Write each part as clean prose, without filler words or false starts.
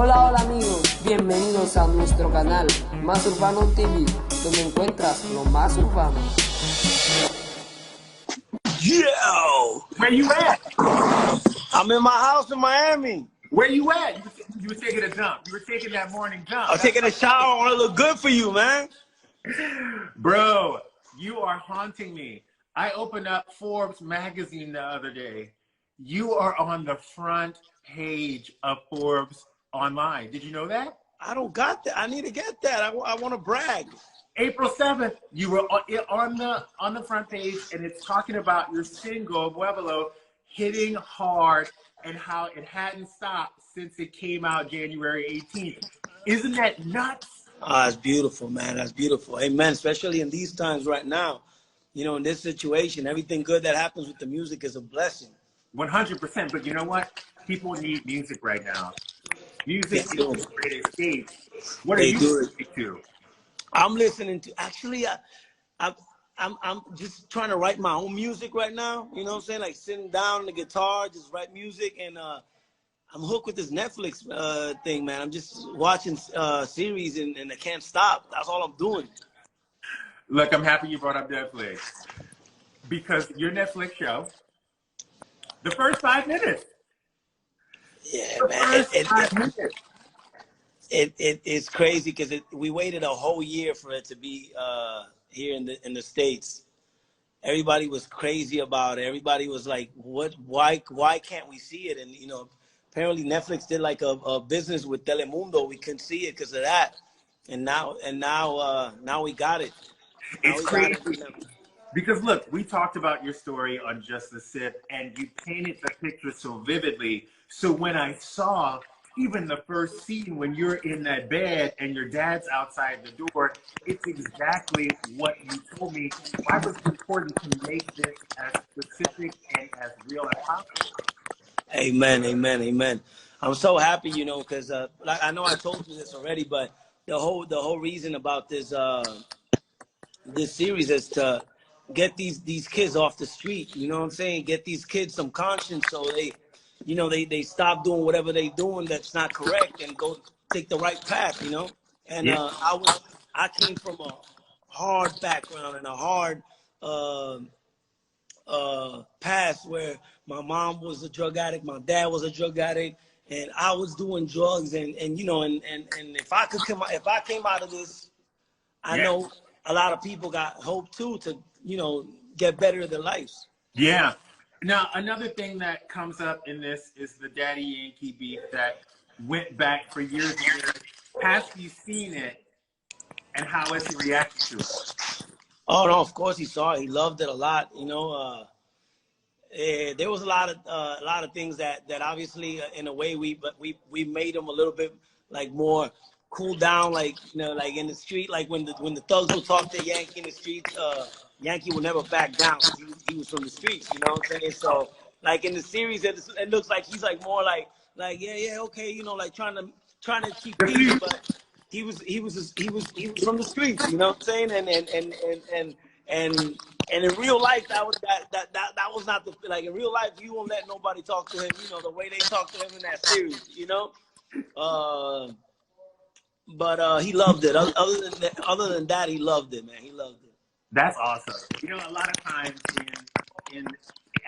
Hola, hola amigos, bienvenidos a nuestro canal Más Urbano TV, donde encuentras lo más urbano. Yo! Where you at? I'm in my house in Miami. Where you at? You were taking a dump. You were taking that morning dump. I'm taking a shower. I want to look good for you, man. Bro, you are haunting me. I opened up Forbes magazine the other day. You are on the front page of Forbes online. Did you know that? I don't got that. I need to get that. I want to brag. April 7th, you were on the front page, and it's talking about your single, Pueblo, hitting hard and how it hadn't stopped since it came out January 18th. Isn't that nuts? It's beautiful, man. That's beautiful. Amen. Especially in these times right now. You know, in this situation, everything good that happens with the music is a blessing. 100%. But you know what? People need music right now. Music is a great escape. What are you listening to? I'm listening to, actually, I'm just trying to write my own music right now. You know what I'm saying? Like sitting down on the guitar, just write music. And I'm hooked with this Netflix thing, man. I'm just watching series and I can't stop. That's all I'm doing. Look, I'm happy you brought up Netflix. Because your Netflix show, the first 5 minutes. Yeah, man. It's crazy because we waited a whole year for it to be here in the States. Everybody was crazy about it. Everybody was like, "What? Why can't we see it?" And you know, apparently Netflix did like a business with Telemundo. We couldn't see it because of that. And now we got it. It's crazy. Because look, we talked about your story on Just the Sip, and you painted the picture so vividly. So when I saw even the first scene when you're in that bed and your dad's outside the door, it's exactly what you told me. Why was it important to make this as specific and as real as possible? Amen, amen, amen. I'm so happy, you know, because like I know I told you this already, but the whole reason about this this series is to get these kids off the street. You know what I'm saying? Get these kids some conscience so they, you know, they stop doing whatever they doing that's not correct and go take the right path, you know? And I came from a hard background and a hard past where my mom was a drug addict, my dad was a drug addict, and I was doing drugs and you know, and if I came out of this, I know a lot of people got hope too to, you know, get better in their lives. Yeah. Now, another thing that comes up in this is the Daddy Yankee beef that went back for years and years. Has you seen it, and how has he reacted to it? Oh no, of course he saw it. He loved it a lot. You know, there was a lot of things that obviously in a way we made him a little bit like more cool down, like, you know, like in the street, like when the thugs would talk to Yankee in the streets, Yankee would never back down. He was from the streets, you know what I'm saying? So like in the series, it looks like he's like more like yeah, okay, you know, like trying to keep peace, but he was from the streets, you know what I'm saying? And in real life, that was not the, like in real life, you won't let nobody talk to him, you know, the way they talk to him in that series, you know. But he loved it. Other than that, he loved it, man. He loved it. That's awesome. You know, a lot of times in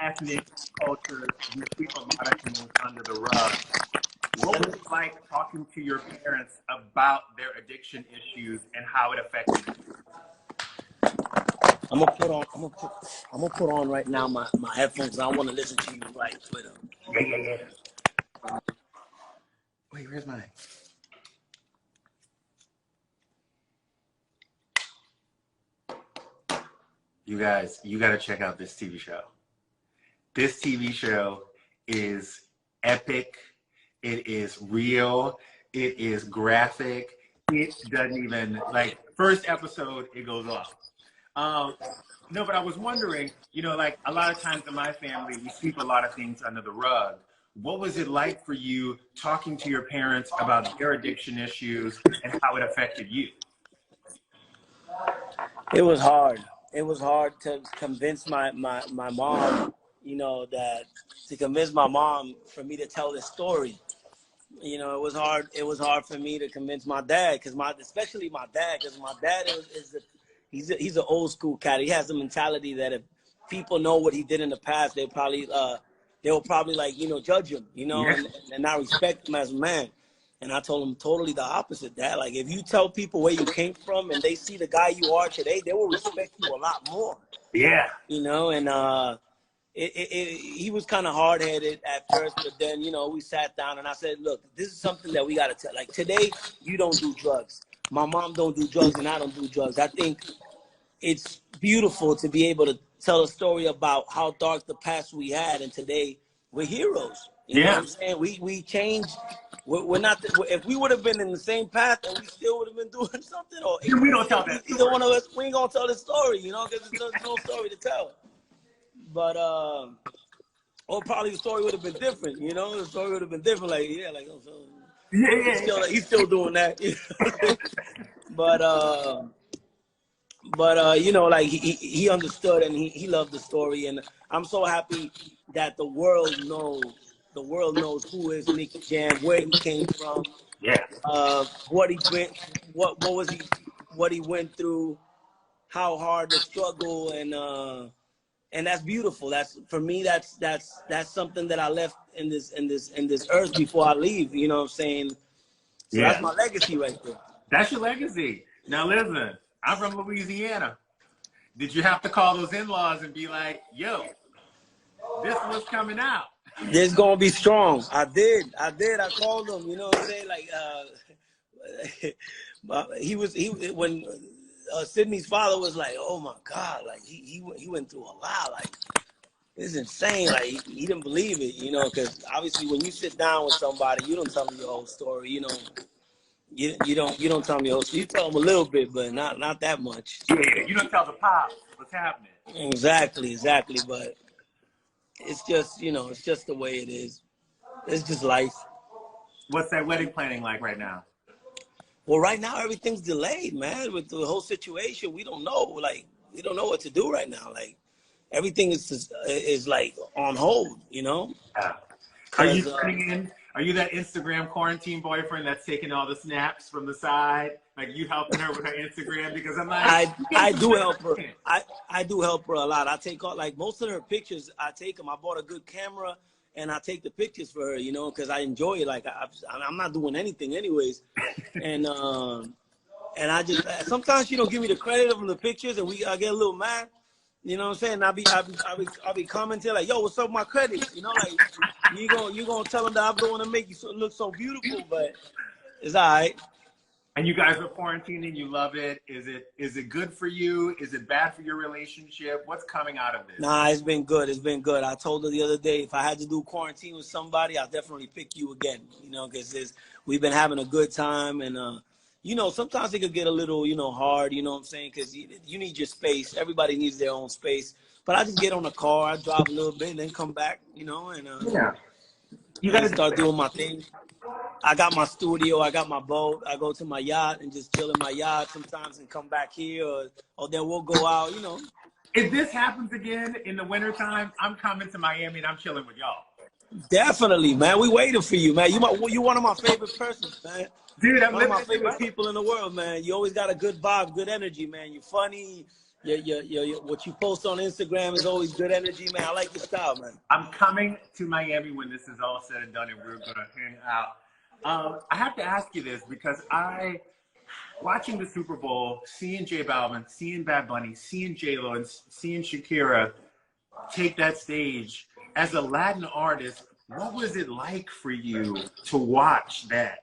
ethnic cultures, we sweep a lot of things under the rug. What was it like talking to your parents about their addiction issues and how it affected you? I'm gonna put on right now my headphones. I want to listen to you right with them. Yeah. Wait, where's mine? You guys, you got to check out this TV show. This TV show is epic. It is real. It is graphic. It doesn't even, like, first episode, it goes off. No, but I was wondering, you know, like a lot of times in my family, we sweep a lot of things under the rug. What was it like for you talking to your parents about their addiction issues and how it affected you? It was hard. It was hard to convince my mom, you know, to convince my mom for me to tell this story. You know, it was hard. It was hard for me to convince my dad, especially my dad, because my dad he's an old school cat. He has a mentality that if people know what he did in the past, they'll probably like, you know, judge him, you know, Yeah. and not respect him as a man. And I told him totally the opposite, Dad. Like, if you tell people where you came from and they see the guy you are today, they will respect you a lot more. Yeah. You know, and he was kind of hard-headed at first, but then, you know, we sat down and I said, look, this is something that we got to tell. Like, today, you don't do drugs. My mom don't do drugs and I don't do drugs. I think it's beautiful to be able to tell a story about how dark the past we had, and today we're heroes. You know what I'm saying? We changed. We're not. If we would have been in the same path, and we still would have been doing something, or We don't tell that either story. one of us, we ain't gonna tell the story, you know, because there's no story to tell. But or probably the story would have been different, you know. The story would have been different, like oh, so he's still doing that. But you know, like he understood and he loved the story, and I'm so happy that the world knows who is Nicky Jam, where he came from, what he went, what he went through, how hard the struggle, and that's beautiful. That's, for me, that's something that I left in this earth before I leave. You know what I'm saying? So that's my legacy right there. That's your legacy. Now listen, I'm from Louisiana. Did you have to call those in-laws and be like, yo, this was coming out? This gonna be strong. I did. I called him, you know what I'm saying? Like, when Sydney's father was like, oh my God, like he went through a lot. Like, it's insane. Like, he didn't believe it, you know, because obviously when you sit down with somebody, you don't tell them your whole story, you know. You don't tell them your whole story. You tell them a little bit, but not that much. Yeah, you don't tell the pops what's happening. Exactly. But it's just, you know, it's just the way it is. It's just life. What's that wedding planning like right now? Well, right now everything's delayed, man. With the whole situation, we don't know. Like, we don't know what to do right now. Like, everything is like on hold, you know. Yeah. Are you turning in? Are you that Instagram quarantine boyfriend that's taking all the snaps from the side? Like, you helping her with her Instagram? Because I'm like, I do help her. I do help her a lot. I take all, like, most of her pictures. I take them. I bought a good camera and I take the pictures for her, you know, because I enjoy it. Like, I'm not doing anything anyways, and I just, sometimes she don't give me the credit of the pictures, and I get a little mad. You know what I'm saying? I'll be commenting like, yo, what's up with my credits? You know, like, you gonna tell them that I'm the one to make you look so beautiful, but it's all right. And you guys are quarantining. You love it. Is it good for you? Is it bad for your relationship? What's coming out of this? Nah, it's been good. It's been good. I told her the other day, if I had to do quarantine with somebody, I'll definitely pick you again. You know, because we've been having a good time, and you know, sometimes it could get a little, you know, hard, you know what I'm saying? Because you need your space. Everybody needs their own space. But I just get on the car, I drive a little bit, and then come back, you know, and you got to start doing my thing. I got my studio, I got my boat. I go to my yacht and just chill in my yacht sometimes and come back here, or then we'll go out, you know. If this happens again in the wintertime, I'm coming to Miami and I'm chilling with y'all. Definitely, man. We waiting for you, man. You one of my favorite persons, man. Dude, I'm one of my favorite people in the world, man. You always got a good vibe, good energy, man. You're funny. What you post on Instagram is always good energy, man. I like your style, man. I'm coming to Miami when this is all said and done, and we're gonna hang out. I have to ask you this because watching the Super Bowl, seeing J Balvin, seeing Bad Bunny, seeing J-Lo, and seeing Shakira take that stage, as a Latin artist, what was it like for you to watch that?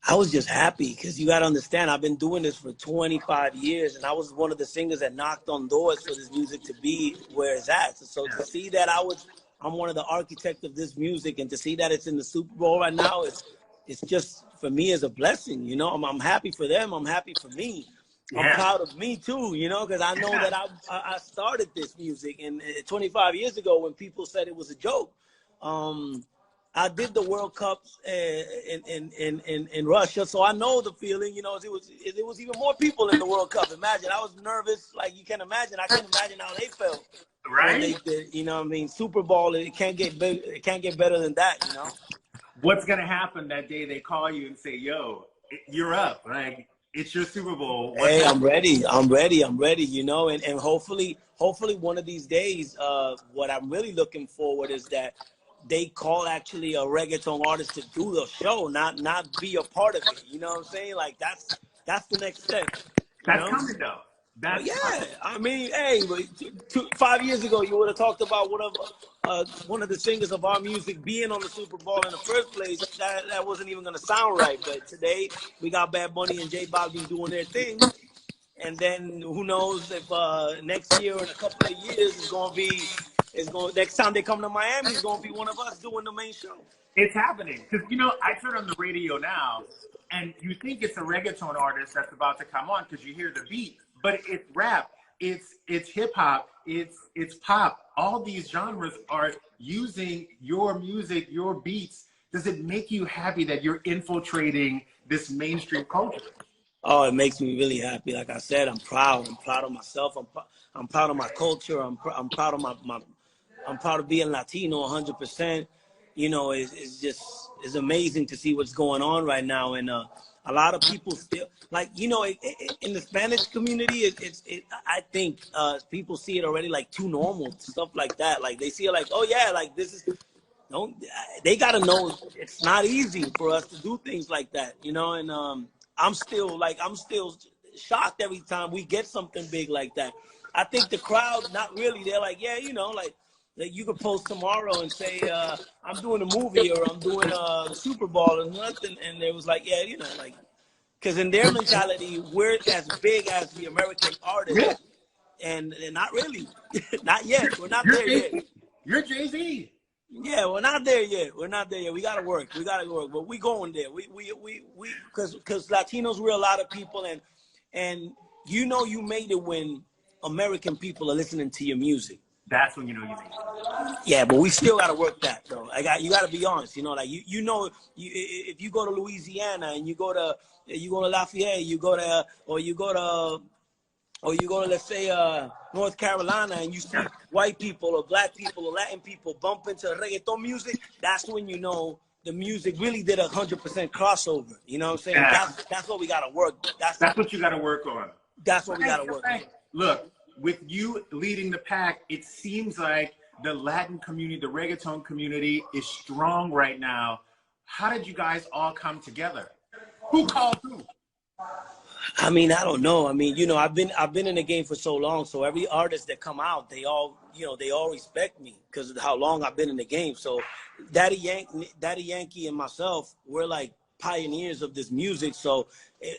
I was just happy because you got to understand, I've been doing this for 25 years, and I was one of the singers that knocked on doors for this music to be where it's at. So to see that I'm one of the architects of this music, and to see that it's in the Super Bowl right now, it's just, for me, is a blessing. You know, I'm happy for them. I'm happy for me. I'm proud of me too, you know, because I know that I started this music, and 25 years ago when people said it was a joke. I did the World Cups in Russia, so I know the feeling. You know, it was even more people in the World Cup. Imagine, I was nervous, like you can imagine. I can't imagine how they felt. Right. They did, you know what I mean? Super Bowl, it can't get better than that, you know. what's gonna happen that day they call you and say, "Yo, you're up. Like it's your Super Bowl." Hey, I'm ready. I'm ready. I'm ready. You know, and hopefully one of these days, what I'm really looking forward is that they call actually a reggaeton artist to do the show, not be a part of it. You know what I'm saying? Like that's the next step. You That's know? coming though. That's Yeah, I mean, hey, 5 years ago, you would have talked about one of the singers of our music being on the Super Bowl in the first place. That wasn't even gonna sound right. But today, we got Bad Bunny and J Balvin doing their thing, and then who knows if next year or in a couple of years next time they come to Miami, it's gonna be one of us doing the main show. It's happening because I turn on the radio now, and you think it's a reggaeton artist that's about to come on because you hear the beat, but it's rap, it's hip hop, it's pop. All these genres are using your music, your beats. Does it make you happy that you're infiltrating this mainstream culture? Oh, it makes me really happy. Like I said, I'm proud. I'm proud of myself. I'm proud of my culture. I'm proud of I'm proud of being Latino 100%. You know, it's amazing to see what's going on right now. And a lot of people still, like, you know, in the Spanish community, I think people see it already like too normal, stuff like that. Like they see it like, oh yeah, like this is, they got to know it's not easy for us to do things like that, you know? And I'm still shocked every time we get something big like that. I think the crowd, not really, they're like, yeah, you know, like you could post tomorrow and say, I'm doing a movie or I'm doing a Super Bowl or nothing. And they was like, yeah, you know, like, because in their mentality, we're as big as the American artists. And not really. Not yet. We're not there yet. You're Jay-Z. Yeah, we're not there yet. We're not there yet. We gotta work. But we going there. Because Latinos, we're a lot of people, and you know you made it when American people are listening to your music. That's when you know you made it. Yeah, but we still gotta work that though. You gotta be honest. You know, like you know, if you go to Louisiana and you go to Lafayette, you go to let's say North Carolina, and you see white people or black people or Latin people bump into reggaeton music, that's when you know the music really did 100% crossover. You know what I'm saying? Yeah. That's what we gotta work. That's what you gotta work on. That's what we gotta work on. Look, with you leading the pack, it seems like the Latin community, the reggaeton community is strong right now. How did you guys all come together? Who called who? I mean, I don't know. I mean, you know, I've been in the game for so long. So every artist that come out, they all respect me because of how long I've been in the game. So Daddy Yankee and myself, we're like pioneers of this music. So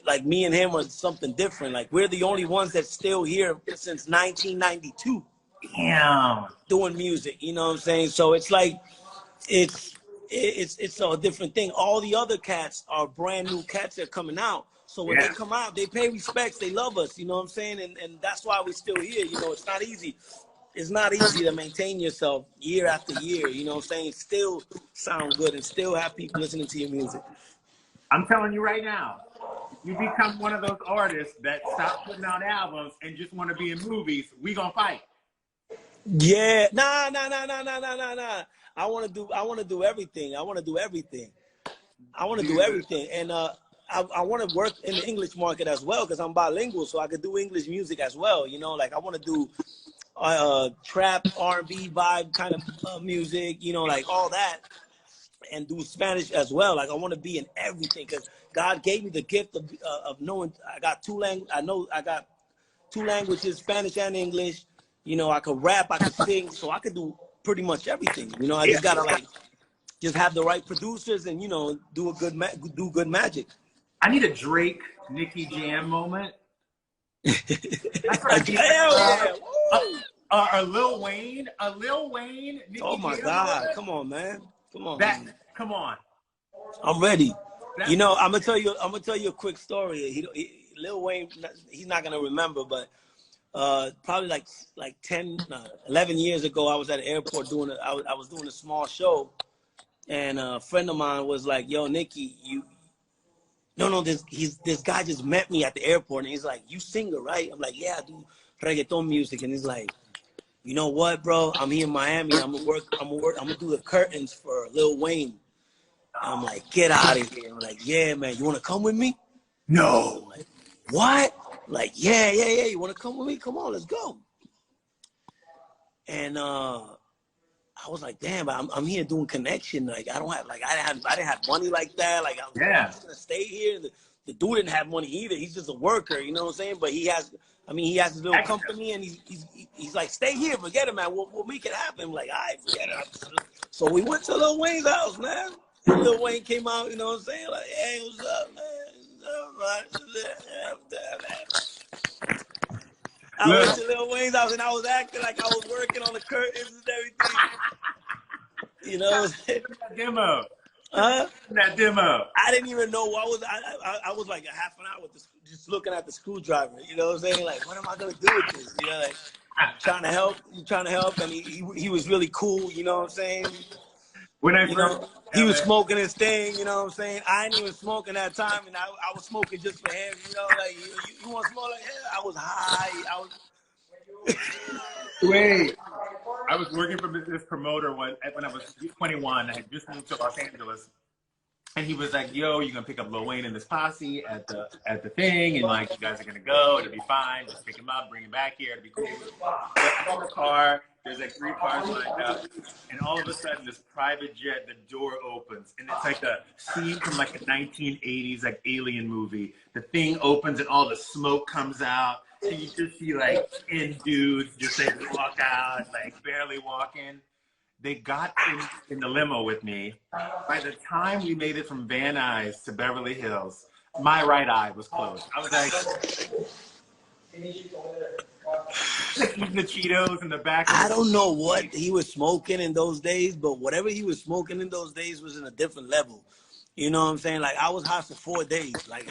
like me and him are something different. Like we're the only ones that's still here since 1992. Damn. Doing music, you know what I'm saying? So it's like, it's a different thing. All the other cats are brand new cats that are coming out. So when they come out, they pay respects. They love us. You know what I'm saying? And that's why we're still here. You know, it's not easy. It's not easy to maintain yourself year after year. You know what I'm saying? Still sound good and still have people listening to your music. I'm telling you right now, you become one of those artists that stop putting out albums and just want to be in movies, we gonna fight. Yeah. Nah. I want to do everything. And I want to work in the English market as well because I'm bilingual, so I could do English music as well. You know, like I want to do trap, R&B vibe kind of music, you know, like all that, and do Spanish as well. Like I want to be in everything because God gave me the gift of knowing. I got two languages, Spanish and English. You know, I could rap, I could sing, so I could do pretty much everything. You know, I just gotta just have the right producers and, you know, do good magic. I need a Drake, Nicky Jam moment. That's what I need. A Lil Wayne, Nicky oh my Jam God, moment. come on, man. Come on. I'm ready. You know, I'm gonna tell you a quick story. Lil Wayne, he's not gonna remember, but probably like 11 years ago, I was at the airport I was doing a small show, and a friend of mine was like, "Yo, Nicky, this guy just met me at the airport, and he's like, you singer, right?" I'm like, "Yeah, I do reggaeton music." And he's like, "You know what, bro? I'm here in Miami. I'm gonna do the curtains for Lil Wayne." I'm like, get out of here. I'm like, yeah, man, you want to come with me? No. I'm like, what? Like, yeah. You want to come with me? Come on, let's go. And I was like, damn, I'm here doing connection. Like, I didn't have money like that. Like, I'm just gonna stay here. The dude didn't have money either. He's just a worker, you know what I'm saying? But he has his little company, and he's like, stay here, forget it, man. We'll make it happen. I'm like, all right, forget it. So we went to Lil Wayne's house, man. And Lil Wayne came out, you know what I'm saying? Like, hey, what's up, man? I went to Lil Wayne's house and I was acting like I was working on the curtains and everything. You know, that demo. Huh? That demo. I didn't even know what I was like a half an hour with just looking at the screwdriver. You know what I'm saying? Like, what am I gonna do with this? You know, like trying to help, and he was really cool. You know what I'm saying? When I he was smoking his thing. You know what I'm saying? I ain't even smoking that time, and I was smoking just for him. You know, like you want to smoke? Like, yeah, I was high. Wait. I was working for this promoter when I was 21. I had just moved to Los Angeles, and he was like, "Yo, you're gonna pick up Lil Wayne and this posse at the thing, and like you guys are gonna go. It'll be fine. Just pick him up, bring him back here. It'll be cool." I'm in the car. There's like 3 cars lined up, and all of a sudden, this private jet, the door opens, and it's like a scene from like a 1980s like alien movie. The thing opens, and all the smoke comes out. So you just see like 10 dudes just like walk out, like barely walking. They got in the limo with me. By the time we made it from Van Nuys to Beverly Hills, my right eye was closed. I was like eating the Cheetos in the back. I don't know what he was smoking in those days, but whatever he was smoking in those days was in a different level. You know what I'm saying? Like, I was high for 4 days. Like,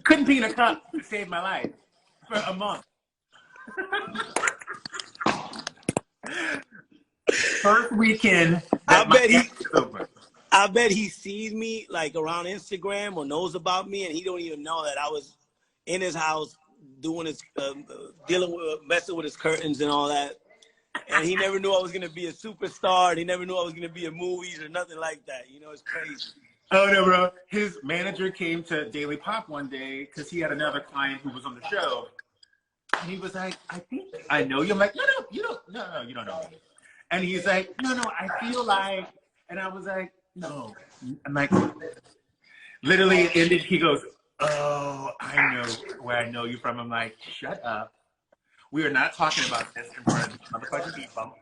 couldn't pee in a cup to save my life for a month. First weekend, I bet he sees me like around Instagram or knows about me, and he don't even know that I was in his house doing his messing with his curtains and all that. And he never knew I was gonna be a superstar. And he never knew I was gonna be in movies or nothing like that. You know, it's crazy. Oh no, bro! His manager came to Daily Pop one day because he had another client who was on the show, and he was like, "I think I know you." I'm like, "No, you don't know me." And he's like, "No, I feel like," and I was like, "No." I'm like, literally, and then he goes, "Oh, I know where I know you from." I'm like, "Shut up. We are not talking about this in front of motherfucking people.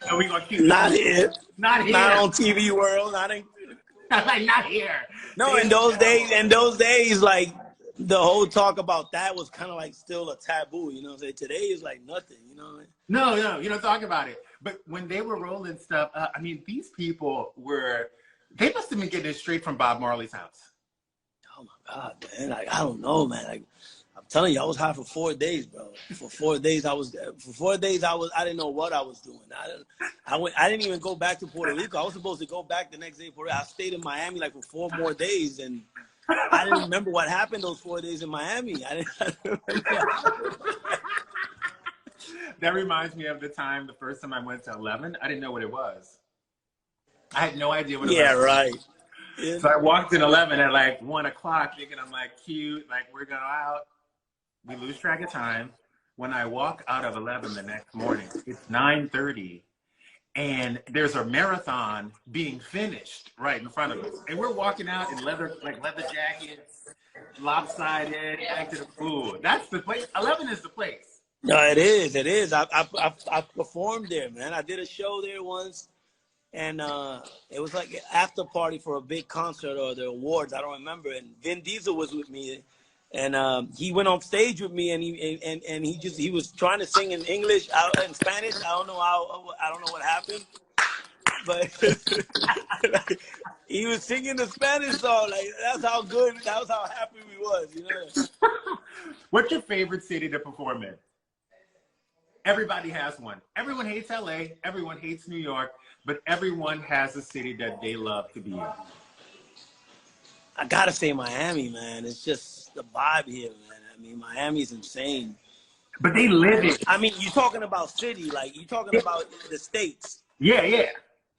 And we gonna keep not here, not on TV World, not here." No, in those days, like the whole talk about that was kind of like still a taboo. You know what I'm saying? Today is like nothing. You know what I mean? No, you don't talk about it. But when they were rolling stuff, I mean, these people they must have been getting it straight from Bob Marley's house. Oh my God, man! Like, I don't know, man. Like, I'm telling you, I was high for 4 days, bro. For 4 days, I didn't know what I was doing. I didn't even go back to Puerto Rico. I was supposed to go back the next day. I stayed in Miami like for 4 more days, and I didn't remember what happened those 4 days in Miami. I didn't remember. That reminds me of the first time I went to 11. I didn't know what it was. I had no idea what it was. Yeah, right. Yeah. So I walked in 11 at like 1 o'clock thinking I'm like cute, like we're going out. We lose track of time. When I walk out of 11 the next morning, it's 9:30, and there's a marathon being finished right in front of us. And we're walking out in leather jackets, lopsided, back to the food. That's the place. 11 is the place. No, it is. It is. I performed there, man. I did a show there once, and it was like an after party for a big concert or the awards. I don't remember. And Vin Diesel was with me, and he went on stage with me, and he was trying to sing in English, in Spanish. I don't know what happened, but he was singing the Spanish song. Like, that's how happy we was, you know. What's your favorite city to perform in? Everybody has one. Everyone hates LA. Everyone hates New York. But everyone has a city that they love to be in. I gotta say Miami, man. It's just the vibe here, man. I mean, Miami's insane. But they live it. I mean, you're talking about city, like you're talking about the States. Yeah.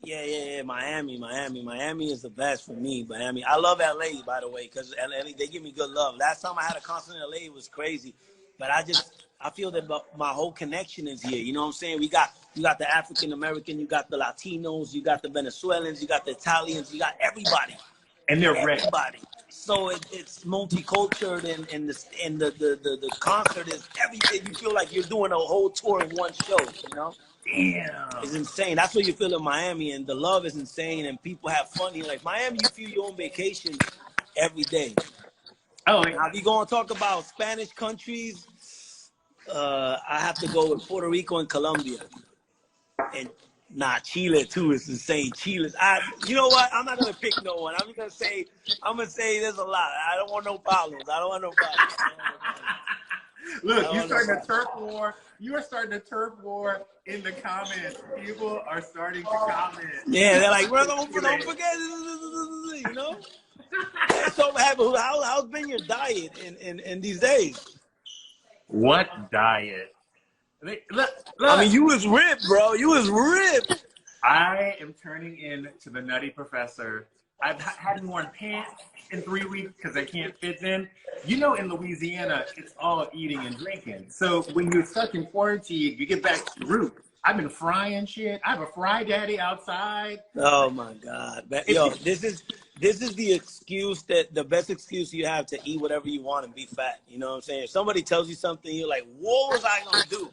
Yeah. Miami is the best for me. Miami. I love LA, by the way, because LA, they give me good love. Last time I had a concert in LA, it was crazy. But I feel that my whole connection is here. You know what I'm saying? You got the African American, you got the Latinos, you got the Venezuelans, you got the Italians, you got everybody. And they're ready. Everybody. So it's multicultural, and the concert is everything. You feel like you're doing a whole tour in one show, you know? Damn. It's insane. That's what you feel in Miami, and the love is insane, and people have fun here. Like Miami, you feel your own vacation every day. Oh, Now, if you going to talk about Spanish countries, I have to go with Puerto Rico and Colombia. And Chile too is insane. You know what? I'm not gonna pick no one. I'm gonna say there's a lot. I don't want no problems. Look, you're starting a turf war. You are starting a turf war in the comments. People are starting to comment. Yeah, they're like, don't forget, you know. So how's been your diet in these days? What diet? Look. I mean, you was ripped, bro. You was ripped. I am turning into the Nutty Professor. I've hadn't worn pants in 3 weeks because I can't fit in. You know, in Louisiana, it's all eating and drinking. So when you're stuck in quarantine, you get back to the root. I've been frying shit. I have a fry daddy outside. Oh my God, yo, this is the best excuse you have to eat whatever you want and be fat. You know what I'm saying? If somebody tells you something, you're like, what was I gonna do?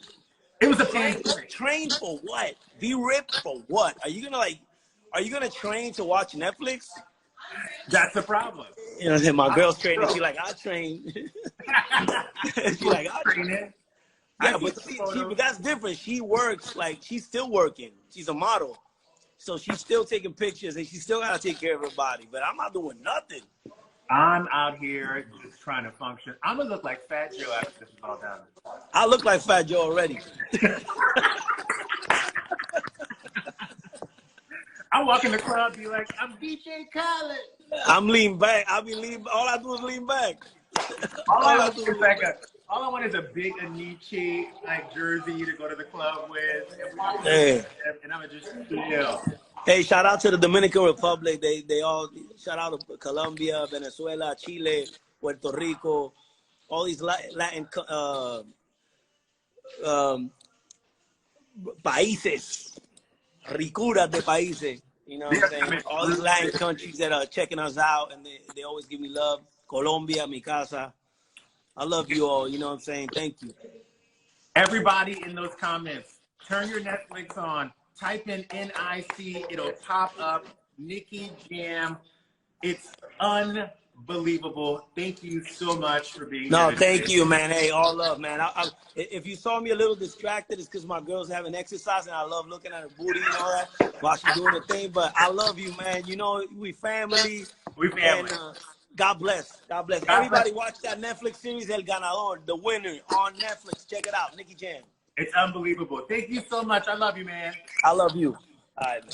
It was a plan. Train for what? Be ripped for what? Are you gonna train to watch Netflix? That's the problem. You know what I'm saying? My girl's training. She's like, I train. She's like, I train. Yeah, but that's different. She works, like, she's still working. She's a model. So she's still taking pictures, and she's still got to take care of her body. But I'm not doing nothing. I'm out here just trying to function. I'm going to look like Fat Joe after this is all done. I look like Fat Joe already. I walk in the club, be like, I'm DJ Khaled. I'm lean back. All I do is lean back. All I want is a big Anichi like jersey to go to the club with. And I'm just chill. Hey, shout out to the Dominican Republic. They all shout out to Colombia, Venezuela, Chile, Puerto Rico, all these Latin países, ricuras de países. You know what I'm saying? All these Latin countries that are checking us out, and they always give me love. Colombia, mi casa. I love you all. You know what I'm saying? Thank you. Everybody in those comments, turn your Netflix on. Type in NIC. It'll pop up. Nicky Jam. It's unbelievable. Thank you so much for being here. No, thank you, man. Hey, all love, man. If you saw me a little distracted, it's because my girl's having exercise, and I love looking at her booty and all that while she's doing the thing. But I love you, man. You know, we family. We family. And, God bless. God bless. Everybody watch that Netflix series, El Ganador, The Winner, on Netflix. Check it out. Nicky Jam. It's unbelievable. Thank you so much. I love you, man. I love you. All right, man.